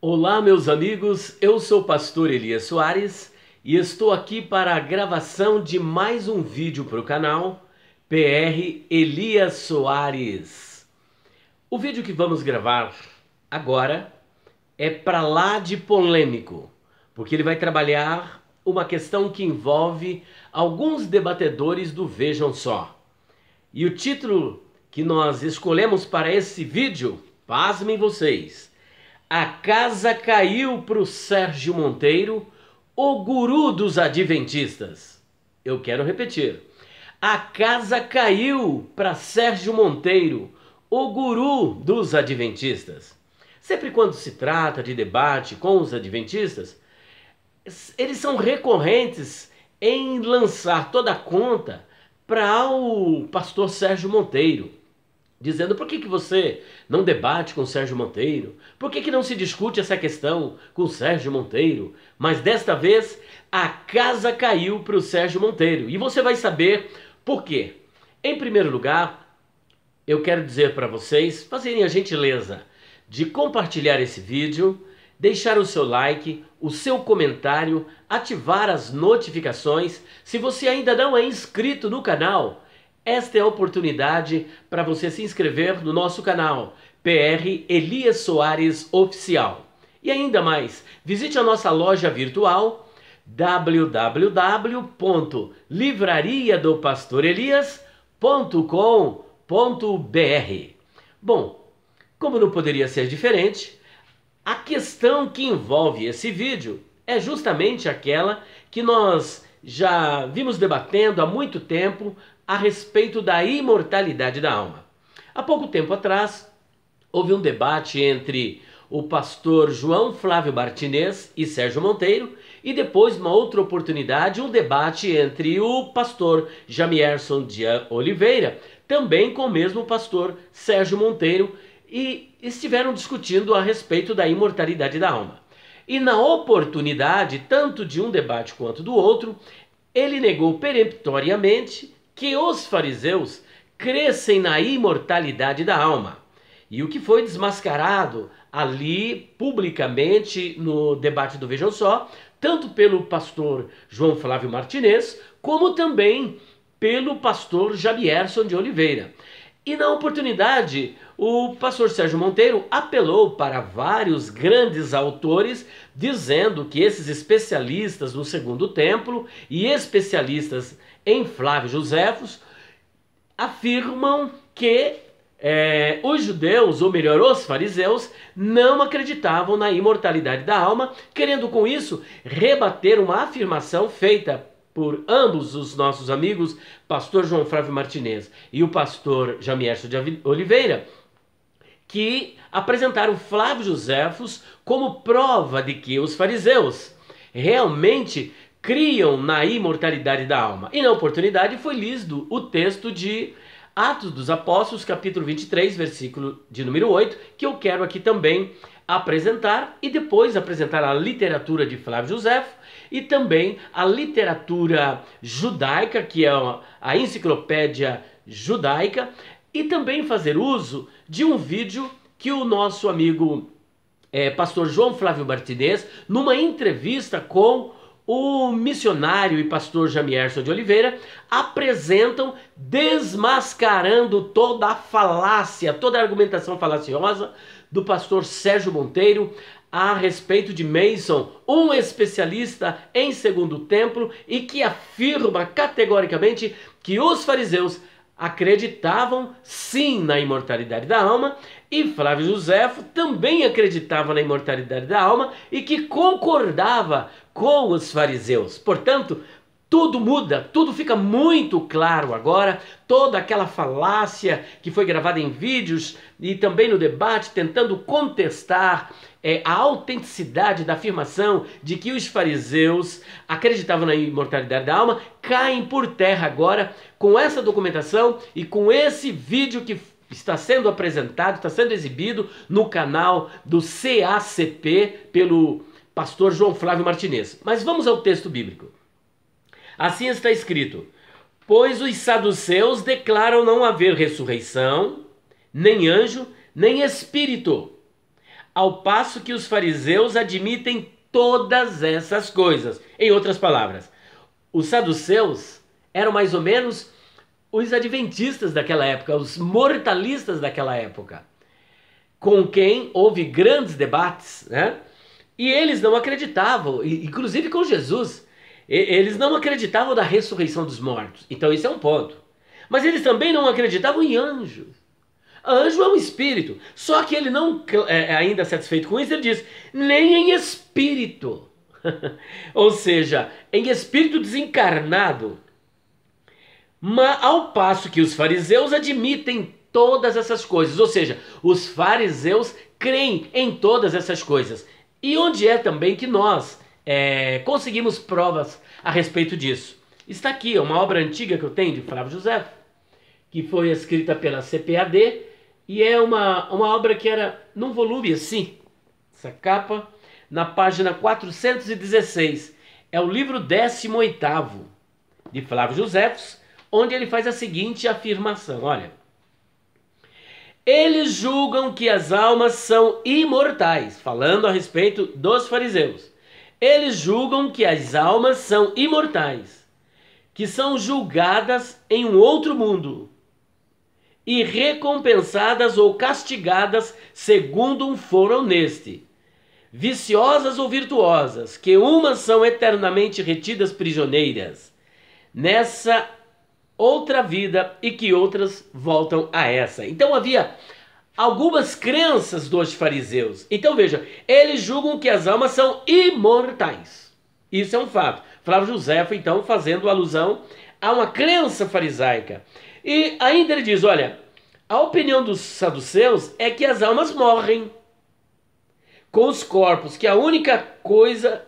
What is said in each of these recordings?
Olá, meus amigos, eu sou o pastor Elias Soares e estou aqui para a gravação de mais um vídeo para o canal PR Elias Soares. O vídeo que vamos gravar agora é para lá de polêmico, porque ele vai trabalhar uma questão que envolve alguns debatedores do Vejam Só. E o título que nós escolhemos para esse vídeo, pasmem vocês: A casa caiu para o Sérgio Monteiro, o guru dos adventistas. Eu quero repetir. A casa caiu para Sérgio Monteiro, o guru dos adventistas. Sempre quando se trata de debate com os adventistas, eles são recorrentes em lançar toda a conta para o pastor Sérgio Monteiro, dizendo: por que você não debate com o Sérgio Monteiro? Por que não se discute essa questão com o Sérgio Monteiro? Mas desta vez a casa caiu para o Sérgio Monteiro. E você vai saber por quê. Em primeiro lugar, eu quero dizer para vocês fazerem a gentileza de compartilhar esse vídeo, deixar o seu like, o seu comentário, ativar as notificações. Se você ainda não é inscrito no canal, esta é a oportunidade para você se inscrever no nosso canal, PR Elias Soares Oficial. E ainda mais, visite a nossa loja virtual www.livrariadopastorelias.com.br. Bom, como não poderia ser diferente, a questão que envolve esse vídeo é justamente aquela que nós já vimos debatendo há muito tempo a respeito da imortalidade da alma. Há pouco tempo atrás, houve um debate entre o pastor João Flávio Martinez e Sérgio Monteiro, e depois, numa outra oportunidade, um debate entre o pastor Jamierson de Oliveira, também com o mesmo pastor Sérgio Monteiro, e estiveram discutindo a respeito da imortalidade da alma. E na oportunidade, tanto de um debate quanto do outro, ele negou peremptoriamente que os fariseus crescem na imortalidade da alma. E o que foi desmascarado ali publicamente no debate do Vejam Só, tanto pelo pastor João Flávio Martinez, como também pelo pastor Jamierson de Oliveira. E na oportunidade, o pastor Sérgio Monteiro apelou para vários grandes autores, dizendo que esses especialistas no Segundo Templo e especialistas em Flávio Joséfos afirmam que os judeus, ou melhor, os fariseus, não acreditavam na imortalidade da alma, querendo com isso rebater uma afirmação feita por ambos os nossos amigos, pastor João Flávio Martinez e o pastor Jamierson de Oliveira, que apresentaram Flávio Joséfos como prova de que os fariseus realmente criam na imortalidade da alma. E na oportunidade foi lido o texto de Atos dos Apóstolos, capítulo 23, versículo de número 8, que eu quero aqui também apresentar, e depois apresentar a literatura de Flávio Joséfo e também a literatura judaica, que é a enciclopédia judaica, e também fazer uso de um vídeo que o nosso amigo pastor João Flávio Martinez, numa entrevista com o missionário e pastor Jamierson de Oliveira, apresentam, desmascarando toda a falácia, toda a argumentação falaciosa do pastor Sérgio Monteiro a respeito de Mason, um especialista em Segundo Templo, e que afirma categoricamente que os fariseus acreditavam sim na imortalidade da alma, e Flávio Joséfo também acreditava na imortalidade da alma e que concordava com os fariseus. Portanto, tudo muda, tudo fica muito claro agora. Toda aquela falácia que foi gravada em vídeos e também no debate, tentando contestar a autenticidade da afirmação de que os fariseus acreditavam na imortalidade da alma, caem por terra agora com essa documentação e com esse vídeo que está sendo apresentado, está sendo exibido no canal do CACP pelo pastor João Flávio Martinez. Mas vamos ao texto bíblico. Assim está escrito: pois os saduceus declaram não haver ressurreição, nem anjo, nem espírito. ao passo que os fariseus admitem todas essas coisas. Em outras palavras, os saduceus eram mais ou menos os adventistas daquela época, os mortalistas daquela época, com quem houve grandes debates, né? E eles não acreditavam, inclusive com Jesus, eles não acreditavam na ressurreição dos mortos. Então isso é um ponto. Mas eles também não acreditavam em anjos. Anjo é um espírito. Só que ele não é ainda satisfeito com isso, ele diz, nem em espírito. Ou seja, em espírito desencarnado. Mas ao passo que os fariseus admitem todas essas coisas. Ou seja, os fariseus creem em todas essas coisas. E onde é também que nós conseguimos provas a respeito disso? Está aqui, uma obra antiga que eu tenho de Flávio José, que foi escrita pela CPAD, e é uma obra que era num volume assim, essa capa, na página 416. É o livro 18º de Flávio José, onde ele faz a seguinte afirmação, olha. Eles julgam que as almas são imortais, falando a respeito dos fariseus. Eles julgam que as almas são imortais, que são julgadas em um outro mundo e recompensadas ou castigadas segundo um foro neste, viciosas ou virtuosas, que umas são eternamente retidas prisioneiras nessa outra vida e que outras voltam a essa. Então havia algumas crenças dos fariseus. Então veja, eles julgam que as almas são imortais. Isso é um fato. Flávio José foi então fazendo alusão a uma crença farisaica. E ainda ele diz, olha, a opinião dos saduceus é que as almas morrem com os corpos, que a única coisa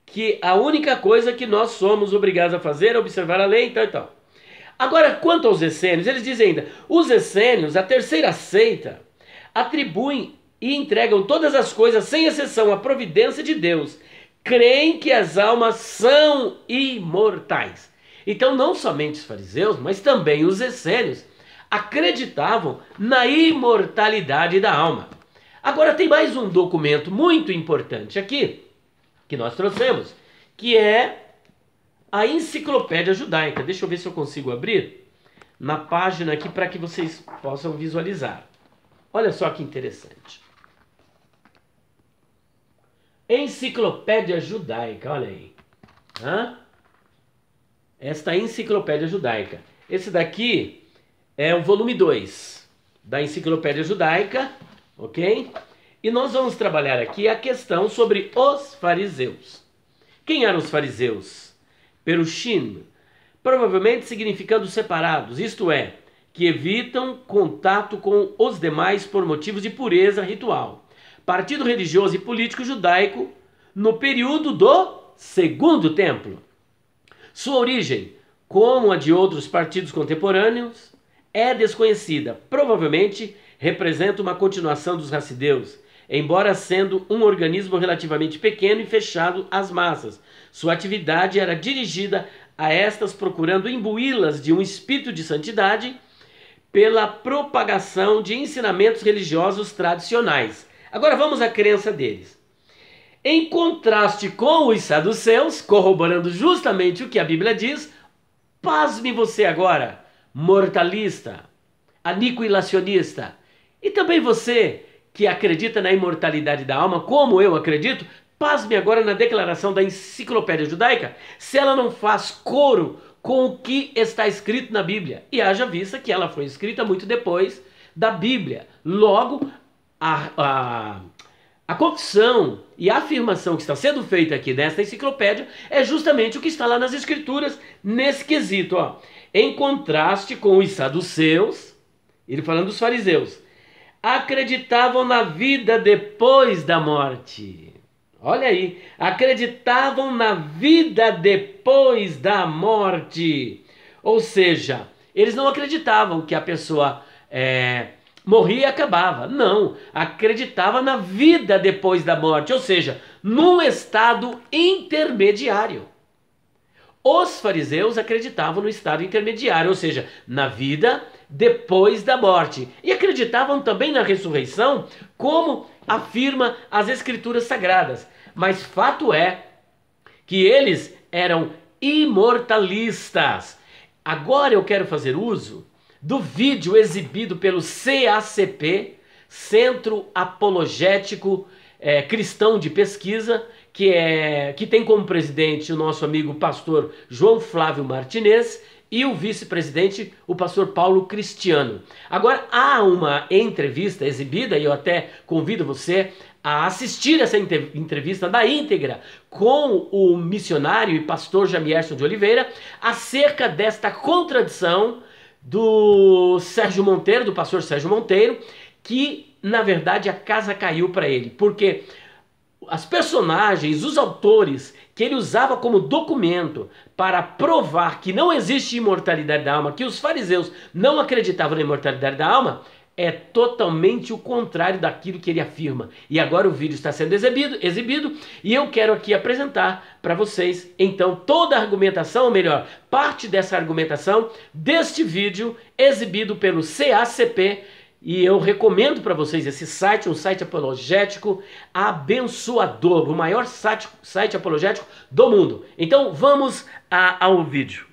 que nós somos obrigados a fazer é observar a lei e tal e tal. Agora, quanto aos essênios, eles dizem ainda, os essênios, a terceira seita, atribuem e entregam todas as coisas, sem exceção, à providência de Deus. Creem que as almas são imortais. Então, não somente os fariseus, mas também os essênios acreditavam na imortalidade da alma. Agora, tem mais um documento muito importante aqui, que nós trouxemos, que é a Enciclopédia Judaica. Deixa eu ver se eu consigo abrir na página aqui para que vocês possam visualizar. Olha só que interessante. Enciclopédia Judaica, olha aí. Esta Enciclopédia Judaica. Esse daqui é o volume 2 da Enciclopédia Judaica, ok? E nós vamos trabalhar aqui a questão sobre os fariseus. Quem eram os fariseus? Perushin, provavelmente significando separados, isto é, que evitam contato com os demais por motivos de pureza ritual. Partido religioso e político judaico no período do Segundo Templo. Sua origem, como a de outros partidos contemporâneos, é desconhecida. Provavelmente representa uma continuação dos hassideus, embora sendo um organismo relativamente pequeno e fechado às massas. Sua atividade era dirigida a estas, procurando imbuí-las de um espírito de santidade pela propagação de ensinamentos religiosos tradicionais. Agora vamos à crença deles. Em contraste com os saduceus, corroborando justamente o que a Bíblia diz, pasme você agora, mortalista, aniquilacionista, e também você que acredita na imortalidade da alma, como eu acredito, pasme agora na declaração da Enciclopédia Judaica, se ela não faz coro com o que está escrito na Bíblia. E haja vista que ela foi escrita muito depois da Bíblia. Logo, a confissão e a afirmação que está sendo feita aqui nesta enciclopédia é justamente o que está lá nas Escrituras, nesse quesito. Ó. Em contraste com os saduceus, ele falando dos fariseus, acreditavam na vida depois da morte. Olha aí, acreditavam na vida depois da morte. Ou seja, eles não acreditavam que a pessoa morria e acabava. Não, acreditava na vida depois da morte, ou seja, num estado intermediário. Os fariseus acreditavam no estado intermediário, ou seja, na vida depois da morte. E acreditavam também na ressurreição, como afirma as Escrituras Sagradas. Mas fato é que eles eram imortalistas. Agora eu quero fazer uso do vídeo exibido pelo CACP, Centro Apologético Cristão de Pesquisa, que tem como presidente o nosso amigo pastor João Flávio Martinez e o vice-presidente, o pastor Paulo Cristiano. Agora, há uma entrevista exibida, e eu até convido você a assistir essa entrevista na íntegra com o missionário e pastor Jamierson de Oliveira, acerca desta contradição do Sérgio Monteiro, do pastor Sérgio Monteiro, que, na verdade, a casa caiu para ele, porque as personagens, os autores que ele usava como documento para provar que não existe imortalidade da alma, que os fariseus não acreditavam na imortalidade da alma, é totalmente o contrário daquilo que ele afirma. E agora o vídeo está sendo exibido e eu quero aqui apresentar para vocês, então, toda a argumentação, ou melhor, parte dessa argumentação deste vídeo exibido pelo CACP. E eu recomendo para vocês esse site, um site apologético abençoador, o maior site apologético do mundo. Então vamos ao vídeo.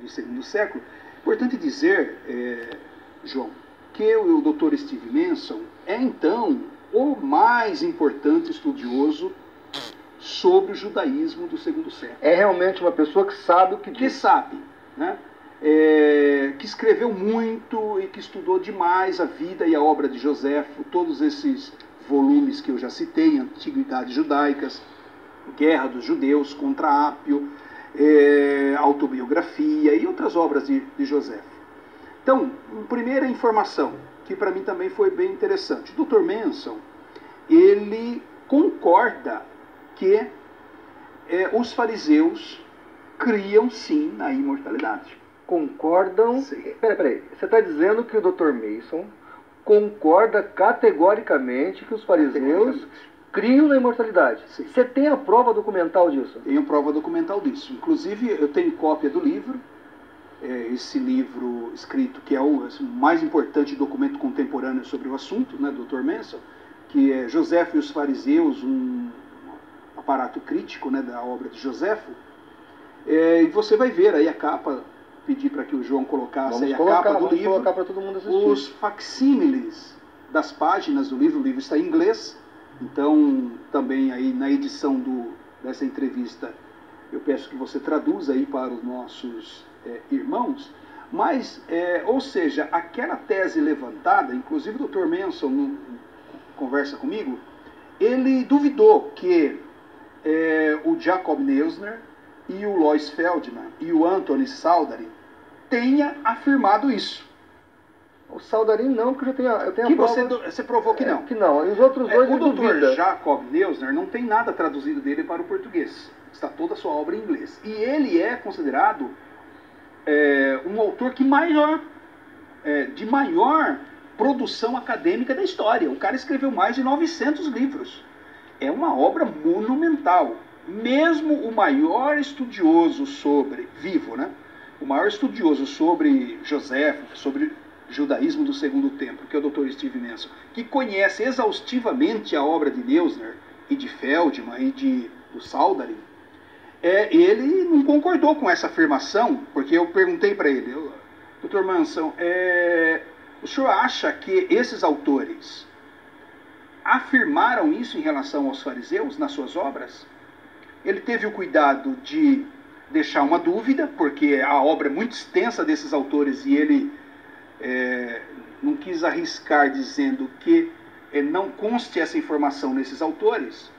Do segundo século. Importante dizer, João, que o Dr. Steve Manson é então o mais importante estudioso sobre o judaísmo do segundo século. É realmente uma pessoa que sabe o que diz. Que sabe, né? Que escreveu muito e que estudou demais a vida e a obra de Joséfo, todos esses volumes que eu já citei, Antiguidades Judaicas, Guerra dos Judeus contra Ápio, Autobiografia e outras obras de Joséfo. Então, primeira informação, que para mim também foi bem interessante. O Dr. Manson, ele concorda que os fariseus criam sim na imortalidade. Concordam? Peraí. Você está dizendo que o Dr. Manson concorda categoricamente que os fariseus criam na imortalidade? Sim. Você tem a prova documental disso? Tenho prova documental disso. Inclusive, eu tenho cópia do livro. Esse livro escrito, que é o mais importante documento contemporâneo sobre o assunto, né, do Dr. Manson, que é Joséfo e os Fariseus, um aparato crítico, né, da obra de Joséfo, e você vai ver aí a capa, pedir para que o João colocasse aí a capa do livro, colocar para todo mundo assistir. Os facsímiles das páginas do livro. O livro está em inglês, então também aí na edição dessa entrevista eu peço que você traduza aí para os nossos irmãos, mas, ou seja, aquela tese levantada, inclusive o Dr. Manson conversa comigo, ele duvidou que o Jacob Neusner e o Lois Feldman e o Anthony Saldarin tenha afirmado isso. O Saldarin não, porque eu tenho a que prova... você provou que não. Que não. E os outros dois o Dr. Jacob Neusner não tem nada traduzido dele para o português. Está toda a sua obra em inglês. E ele é considerado um autor de maior produção acadêmica da história. O cara escreveu mais de 900 livros. É uma obra monumental. Mesmo o maior estudioso vivo, né? O maior estudioso sobre Joséfo, sobre judaísmo do segundo templo, que é o Dr. Steve Manson, que conhece exaustivamente a obra de Neusner e de Feldman e do Saldarin, ele não concordou com essa afirmação, porque eu perguntei para ele, Dr. Manson, o senhor acha que esses autores afirmaram isso em relação aos fariseus nas suas obras? Ele teve o cuidado de deixar uma dúvida, porque a obra é muito extensa desses autores e ele não quis arriscar dizendo que não conste essa informação nesses autores,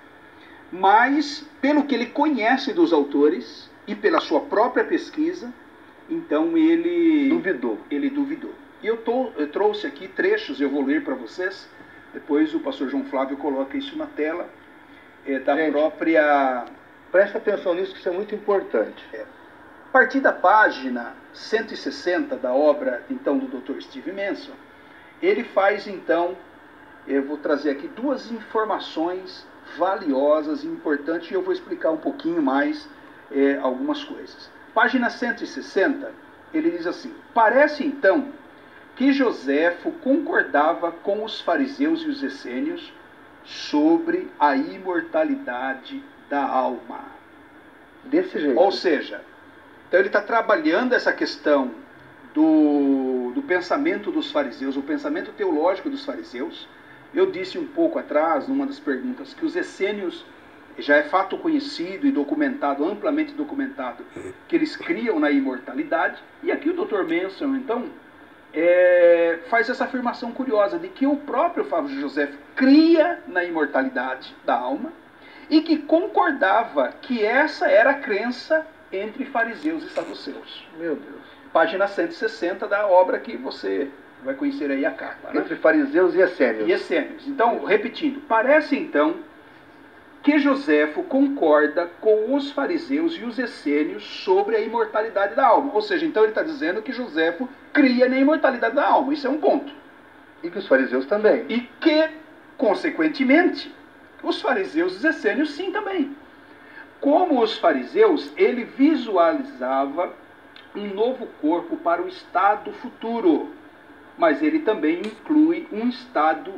mas pelo que ele conhece dos autores e pela sua própria pesquisa, então ele duvidou. E eu trouxe aqui trechos, eu vou ler para vocês, depois o pastor João Flávio coloca isso na tela, própria... Presta atenção nisso, que isso é muito importante. A partir da página 160 da obra, então, do Dr. Steve Manson, ele faz, então, eu vou trazer aqui duas informações valiosas e importantes, e eu vou explicar um pouquinho mais algumas coisas. Página 160, ele diz assim: parece então que Joséfo concordava com os fariseus e os essênios sobre a imortalidade da alma. Desse jeito. Ou seja, então ele está trabalhando essa questão do pensamento dos fariseus, o pensamento teológico dos fariseus. Eu disse um pouco atrás, numa das perguntas, que os essênios, já é fato conhecido e documentado, amplamente documentado, que eles criam na imortalidade. E aqui o Dr. Manson, então, faz essa afirmação curiosa de que o próprio Flávio José cria na imortalidade da alma e que concordava que essa era a crença entre fariseus e saduceus. Meu Deus. Página 160 da obra que você vai conhecer aí a carta. Né? Entre fariseus e essênios. E essênios. Então, repetindo, parece então que Joséfo concorda com os fariseus e os essênios sobre a imortalidade da alma. Ou seja, então ele está dizendo que Joséfo cria na imortalidade da alma. Isso é um ponto. E que os fariseus também. E que, consequentemente, os fariseus e os essênios sim também. Como os fariseus, ele visualizava um novo corpo para o estado futuro. Mas ele também inclui um estado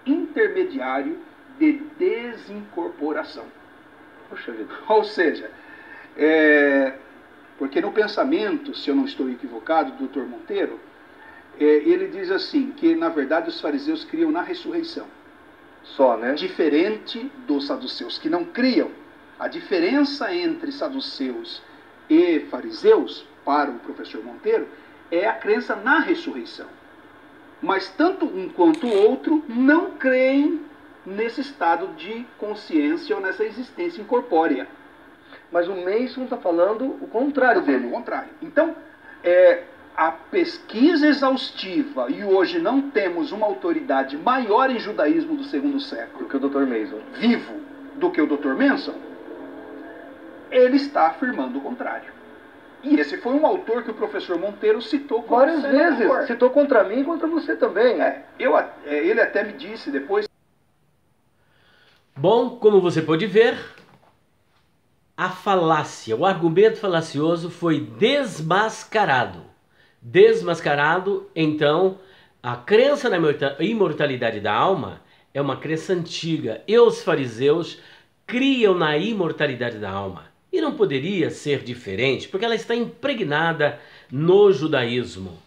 intermediário de desincorporação. Poxa vida. Ou seja, porque no pensamento, se eu não estou equivocado, do Dr. Monteiro, ele diz assim, que na verdade os fariseus criam na ressurreição. Só, né? Diferente dos saduceus, que não criam. A diferença entre saduceus e fariseus, para o professor Monteiro, é a crença na ressurreição. Mas tanto um quanto o outro não creem nesse estado de consciência ou nessa existência incorpórea. Mas o Mason está falando o contrário dele. O contrário. Então, a pesquisa exaustiva, e hoje não temos uma autoridade maior em judaísmo do segundo século Do que o Dr. Mason. Vivo do que o Dr. Manson, ele está afirmando o contrário. E esse foi um autor que o professor Monteiro citou várias vezes. Citou contra mim e contra você também. Ele até me disse depois. Bom, como você pode ver, a falácia, o argumento falacioso foi desmascarado. Desmascarado, então, a crença na imortalidade da alma é uma crença antiga. E os fariseus criam na imortalidade da alma. E não poderia ser diferente, porque ela está impregnada no judaísmo.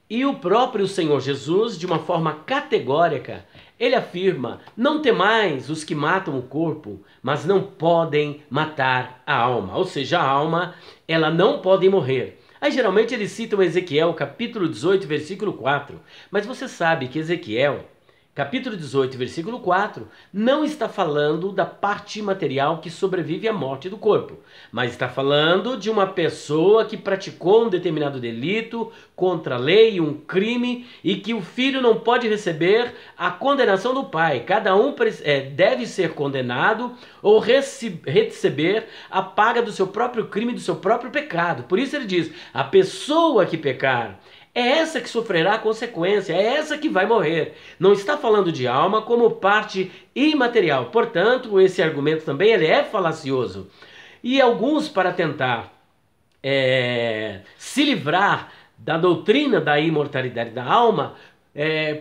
E o próprio Senhor Jesus, de uma forma categórica, ele afirma: não temais os que matam o corpo, mas não podem matar a alma. Ou seja, a alma, ela não pode morrer. Aí geralmente eles citam Ezequiel, capítulo 18, versículo 4. Mas você sabe que Ezequiel, capítulo 18, versículo 4, não está falando da parte imaterial que sobrevive à morte do corpo, mas está falando de uma pessoa que praticou um determinado delito contra a lei, um crime, e que o filho não pode receber a condenação do pai. Cada um deve ser condenado ou receber a paga do seu próprio crime, do seu próprio pecado. Por isso ele diz: a pessoa que pecar, é essa que sofrerá a consequência, é essa que vai morrer. Não está falando de alma como parte imaterial. Portanto, esse argumento também ele é falacioso. E alguns, para tentar se livrar da doutrina da imortalidade da alma,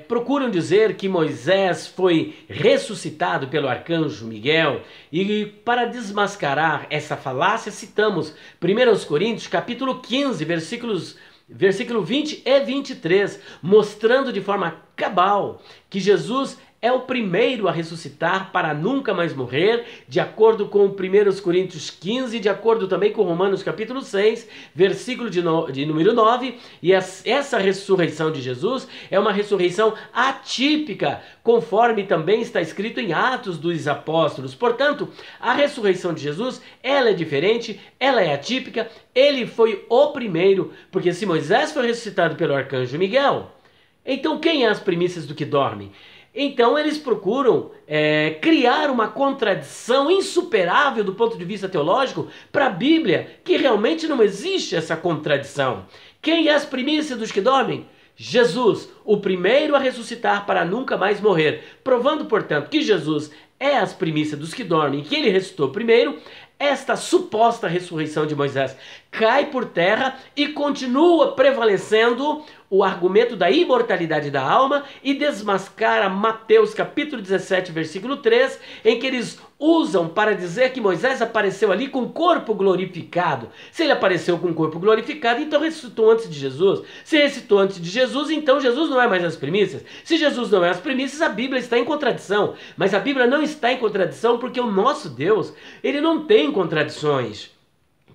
procuram dizer que Moisés foi ressuscitado pelo arcanjo Miguel. E para desmascarar essa falácia, citamos 1 Coríntios, capítulo 15, versículo 20 e 23, mostrando de forma cabal que Jesus é o primeiro a ressuscitar para nunca mais morrer, de acordo com 1 Coríntios 15, de acordo também com Romanos capítulo 6, versículo de número 9, e essa ressurreição de Jesus é uma ressurreição atípica, conforme também está escrito em Atos dos Apóstolos. Portanto, a ressurreição de Jesus, ela é diferente, ela é atípica, ele foi o primeiro, porque se Moisés foi ressuscitado pelo arcanjo Miguel, então quem é as primícias do que dorme? Então eles procuram criar uma contradição insuperável do ponto de vista teológico para a Bíblia, que realmente não existe essa contradição. Quem é as primícias dos que dormem? Jesus, o primeiro a ressuscitar para nunca mais morrer. Provando, portanto, que Jesus é as primícias dos que dormem e que ele ressuscitou primeiro, esta suposta ressurreição de Moisés cai por terra e continua prevalecendo o argumento da imortalidade da alma e desmascara Mateus capítulo 17, versículo 3, em que eles usam para dizer que Moisés apareceu ali com o corpo glorificado. Se ele apareceu com o corpo glorificado, então ressuscitou antes de Jesus. Se ressuscitou antes de Jesus, então Jesus não é mais as primícias. Se Jesus não é as primícias, a Bíblia está em contradição. Mas a Bíblia não está em contradição porque o nosso Deus, ele não tem contradições.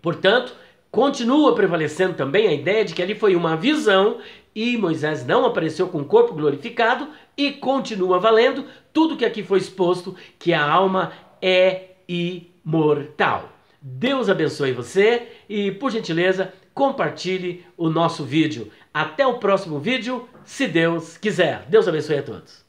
Portanto, continua prevalecendo também a ideia de que ali foi uma visão e Moisés não apareceu com o corpo glorificado e continua valendo tudo que aqui foi exposto, que a alma é imortal. Deus abençoe você e, por gentileza, compartilhe o nosso vídeo. Até o próximo vídeo, se Deus quiser. Deus abençoe a todos.